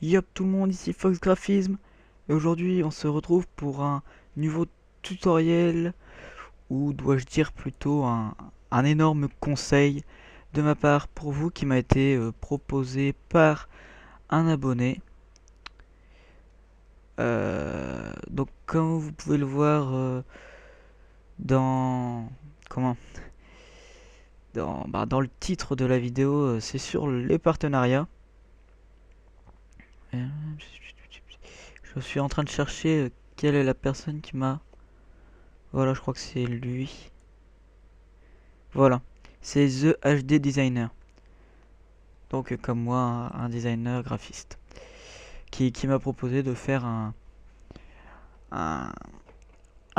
Yop tout le monde, ici Fox Graphisme et aujourd'hui on se retrouve pour un nouveau tutoriel ou dois-je dire plutôt un énorme conseil de ma part pour vous qui m'a été proposé par un abonné. Donc comme vous pouvez le voir dans comment dans le titre de la vidéo, c'est sur les partenariats. Je suis en train de chercher quelle est la personne qui m'a... Voilà, je crois que c'est lui. Voilà, c'est The HD Designer. Donc comme moi, un designer graphiste. Qui m'a proposé de faire un, un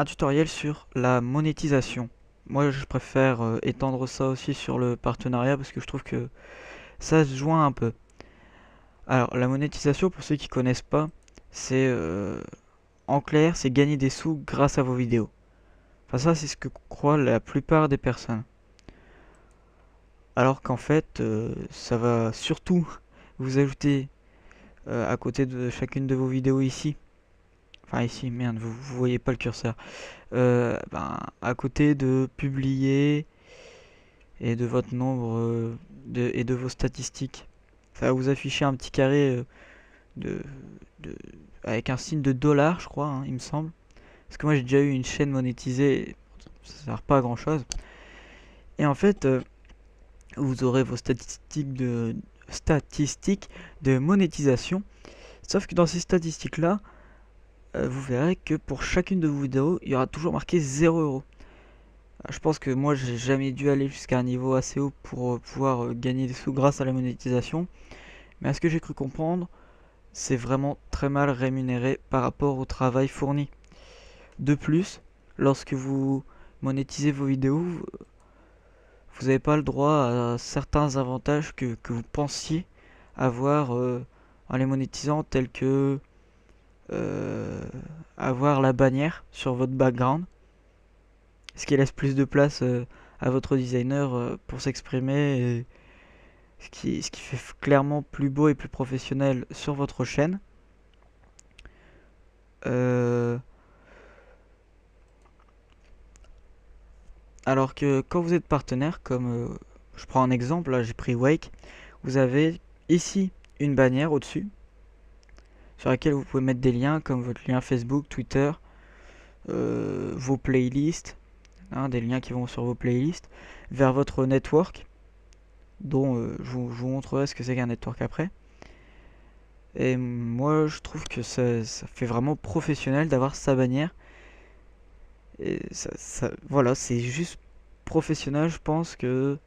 tutoriel sur la monétisation. Moi je préfère étendre ça aussi sur le partenariat parce que je trouve que ça se joint un peu. Alors la monétisation, pour ceux qui connaissent pas, c'est en clair, c'est gagner des sous grâce à vos vidéos. Enfin ça c'est ce que croient la plupart des personnes. Alors qu'en fait, ça va surtout vous ajouter à côté de chacune de vos vidéos ici. Enfin ici, merde, vous voyez pas le curseur. À côté de publier et de votre nombre et de vos statistiques. Ça va vous afficher un petit carré de, de- avec un signe de dollar, je crois, hein, il me semble. Parce que moi j'ai déjà eu une chaîne monétisée, ça sert pas à grand chose. Et en fait, vous aurez vos statistiques de monétisation. Sauf que dans ces statistiques-là, vous verrez que pour chacune de vos vidéos, il y aura toujours marqué 0 €. Je pense que moi, j'ai jamais dû aller jusqu'à un niveau assez haut pour pouvoir gagner des sous grâce à la monétisation. Mais à ce que j'ai cru comprendre, c'est vraiment très mal rémunéré par rapport au travail fourni. De plus, lorsque vous monétisez vos vidéos, vous n'avez pas le droit à certains avantages que vous pensiez avoir en les monétisant, tels que euh, avoir la bannière sur votre background, ce qui laisse plus de place à votre designer pour s'exprimer, et ce qui fait clairement plus beau et plus professionnel sur votre chaîne. Euh, alors que quand vous êtes partenaire, comme je prends un exemple, là j'ai pris Wake, vous avez ici une bannière au-dessus sur laquelle vous pouvez mettre des liens comme votre lien Facebook, Twitter, vos playlists, hein, des liens qui vont sur vos playlists, vers votre network, dont je vous montrerai ce que c'est qu'un network après. Et moi, je trouve que ça fait vraiment professionnel d'avoir sa bannière. Et voilà, c'est juste professionnel. Je pense que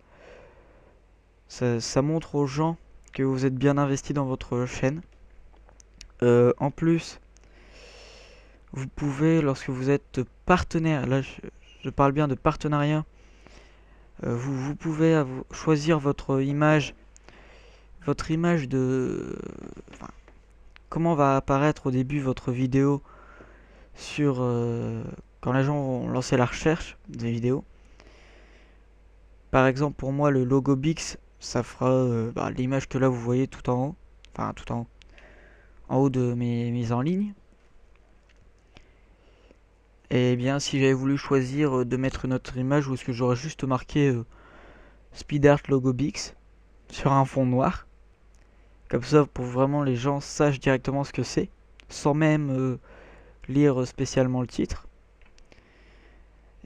ça montre aux gens que vous êtes bien investi dans votre chaîne. En plus, vous pouvez, lorsque vous êtes partenaire, là je parle bien de partenariat, vous pouvez choisir votre image de... Enfin, comment va apparaître au début votre vidéo sur quand les gens vont lancer la recherche des vidéos. Par exemple, pour moi, le logo Bix, ça fera l'image que là vous voyez tout en haut, enfin tout en haut de mes mises en ligne. Et bien, si j'avais voulu choisir de mettre une autre image, ou est-ce que j'aurais juste marqué Speed Art Logo Bix sur un fond noir, comme ça pour vraiment les gens sachent directement ce que c'est, sans même lire spécialement le titre.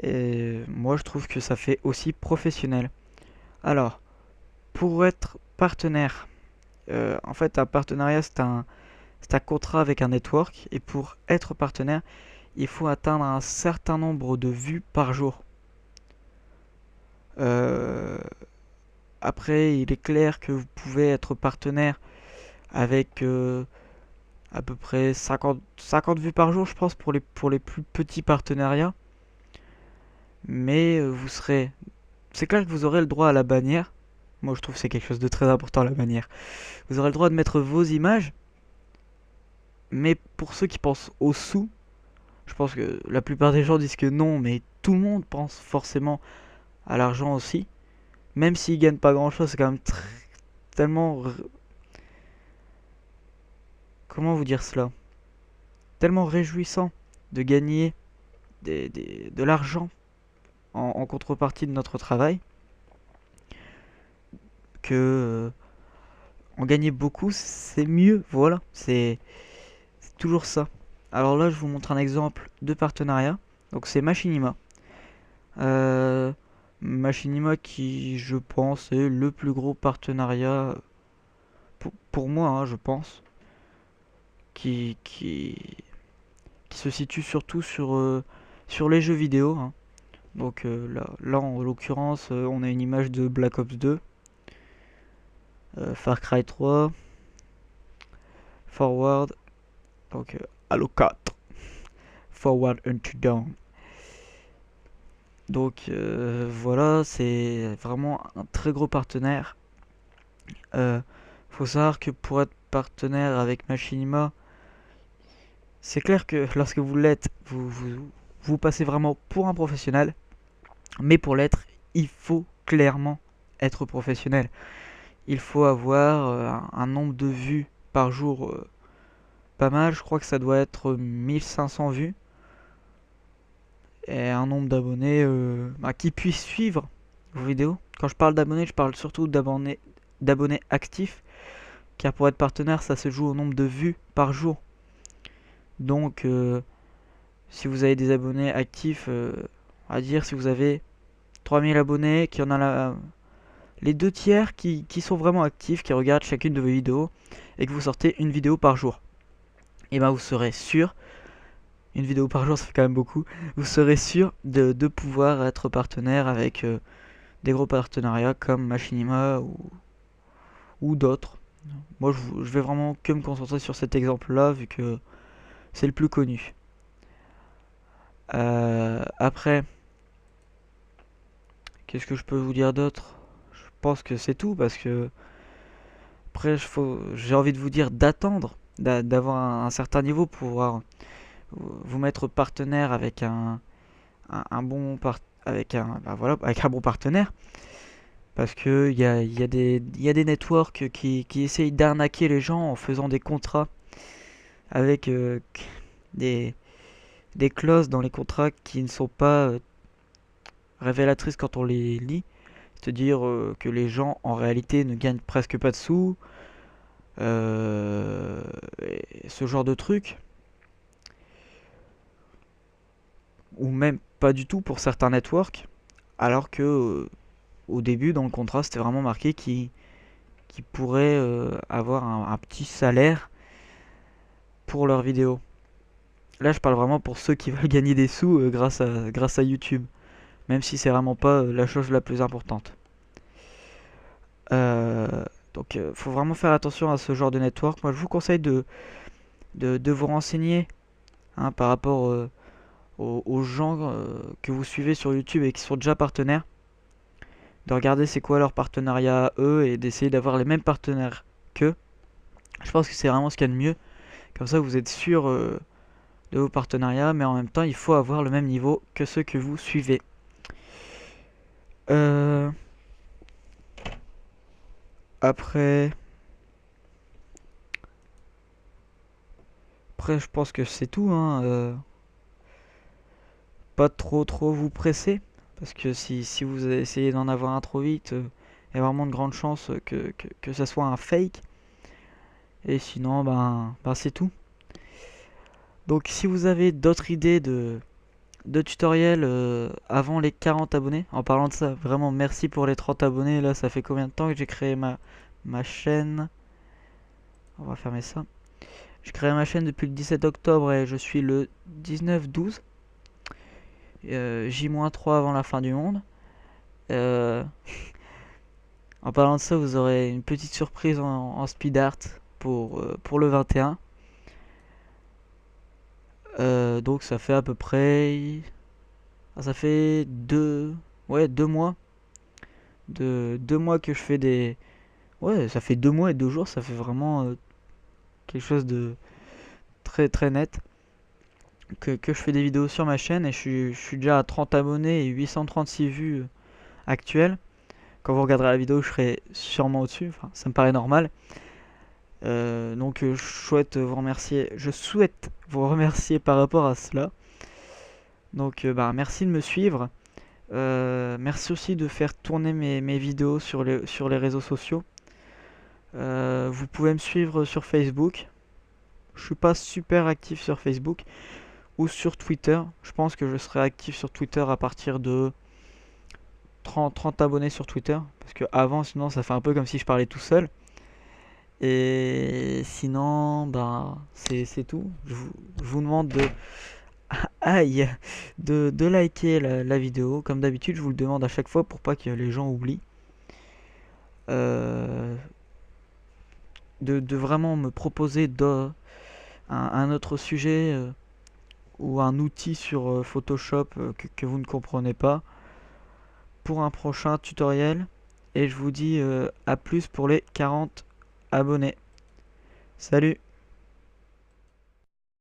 Et moi, je trouve que ça fait aussi professionnel. Alors, pour être partenaire, en fait, un partenariat, c'est un contrat avec un network. Et pour être partenaire, il faut atteindre un certain nombre de vues par jour. Euh, Après, il est clair que vous pouvez être partenaire avec à peu près 50 vues par jour, je pense, pour les plus petits partenariats. Mais vous serez... C'est clair que vous aurez le droit à la bannière. Moi, je trouve que c'est quelque chose de très important, la bannière. Vous aurez le droit de mettre vos images. Mais pour ceux qui pensent aux sous, je pense que la plupart des gens disent que non, mais tout le monde pense forcément à l'argent aussi. Même s'ils gagnent pas grand chose, c'est quand même tellement comment vous dire cela? Tellement réjouissant de gagner de l'argent en contrepartie de notre travail que en gagner beaucoup, c'est mieux. Voilà, c'est toujours ça. Alors là, je vous montre un exemple de partenariat. Donc c'est Machinima. Euh, Machinima qui, je pense, est le plus gros partenariat pour moi, hein, je pense, qui se situe surtout sur les jeux vidéo, hein. Donc là, en l'occurrence, on a une image de Black Ops 2, Far Cry 3, Forward, donc Halo 4, Forward Unto Dawn. Donc voilà, c'est vraiment un très gros partenaire. Faut savoir que pour être partenaire avec Machinima, c'est clair que lorsque vous l'êtes, vous passez vraiment pour un professionnel. Mais pour l'être, il faut clairement être professionnel. Il faut avoir un nombre de vues par jour pas mal. Je crois que ça doit être 1500 vues. Et un nombre d'abonnés qui puissent suivre vos vidéos. Quand je parle d'abonnés, je parle surtout d'abonnés actifs. Car pour être partenaire, ça se joue au nombre de vues par jour. Donc, si vous avez des abonnés actifs, à dire si vous avez 3000 abonnés, qu'il y en a les 2 tiers qui sont vraiment actifs, qui regardent chacune de vos vidéos, et que vous sortez une vidéo par jour, et ben vous serez sûr, une vidéo par jour ça fait quand même beaucoup, vous serez sûr de pouvoir être partenaire avec des gros partenariats comme Machinima ou d'autres. Moi je vais vraiment que me concentrer sur cet exemple là vu que c'est le plus connu. Après, qu'est-ce que je peux vous dire d'autre? Je pense que c'est tout parce que après j'ai envie de vous dire d'attendre, d'avoir un certain niveau pour pouvoir vous mettre partenaire avec un bon avec un bon partenaire parce que il y a des networks qui essayent d'arnaquer les gens en faisant des contrats avec des, des clauses dans les contrats qui ne sont pas révélatrices quand on les lit. C'est-à-dire que les gens en réalité ne gagnent presque pas de sous, et ce genre de trucs, ou même pas du tout pour certains networks, alors que au début dans le contrat c'était vraiment marqué qui pourraient avoir un petit salaire pour leurs vidéos. Là je parle vraiment pour ceux qui veulent gagner des sous grâce à YouTube, même si c'est vraiment pas la chose la plus importante. Euh, donc faut vraiment faire attention à ce genre de network. Moi je vous conseille de vous renseigner, hein, par rapport aux gens que vous suivez sur YouTube et qui sont déjà partenaires. De regarder c'est quoi leur partenariat à eux et d'essayer d'avoir les mêmes partenaires qu'eux. Je pense que c'est vraiment ce qu'il y a de mieux. Comme ça vous êtes sûr de vos partenariats, mais en même temps il faut avoir le même niveau que ceux que vous suivez. Euh, après, après je pense que c'est tout, hein. Pas trop vous presser. Parce que si vous essayez d'en avoir un trop vite, il y a vraiment de grandes chances que ça soit un fake. Et sinon, ben c'est tout. Donc si vous avez d'autres idées de tutoriels avant les 40 abonnés, en parlant de ça, vraiment merci pour les 30 abonnés. Là, ça fait combien de temps que j'ai créé ma chaîne? On va fermer ça. J'ai créé ma chaîne depuis le 17 octobre et je suis le 19-12. J-3 avant la fin du monde. Euh, En parlant de ça, vous aurez une petite surprise en speed art pour le 21. Donc ça fait à peu près... ça fait ouais, 2 mois. 2 mois que je fais des... Ouais, ça fait 2 mois et 2 jours, ça fait vraiment quelque chose de très très net. Que je fais des vidéos sur ma chaîne et je suis déjà à 30 abonnés et 836 vues actuelles. Quand vous regarderez la vidéo, je serai sûrement au-dessus, enfin, ça me paraît normal. Donc je souhaite vous remercier par rapport à cela. Donc merci de me suivre. Merci aussi de faire tourner mes vidéos sur les réseaux sociaux. Vous pouvez me suivre sur Facebook. Je suis pas super actif sur Facebook ou sur Twitter. Je pense que je serai actif sur Twitter à partir de 30 abonnés sur Twitter. Parce que avant, sinon, ça fait un peu comme si je parlais tout seul. Et sinon, c'est tout. Je vous demande aïe, de liker la vidéo. Comme d'habitude, je vous le demande à chaque fois pour pas que les gens oublient. Euh, de vraiment me proposer un autre sujet ou un outil sur Photoshop que vous ne comprenez pas pour un prochain tutoriel. Et je vous dis à plus pour les 40 abonnés. Salut!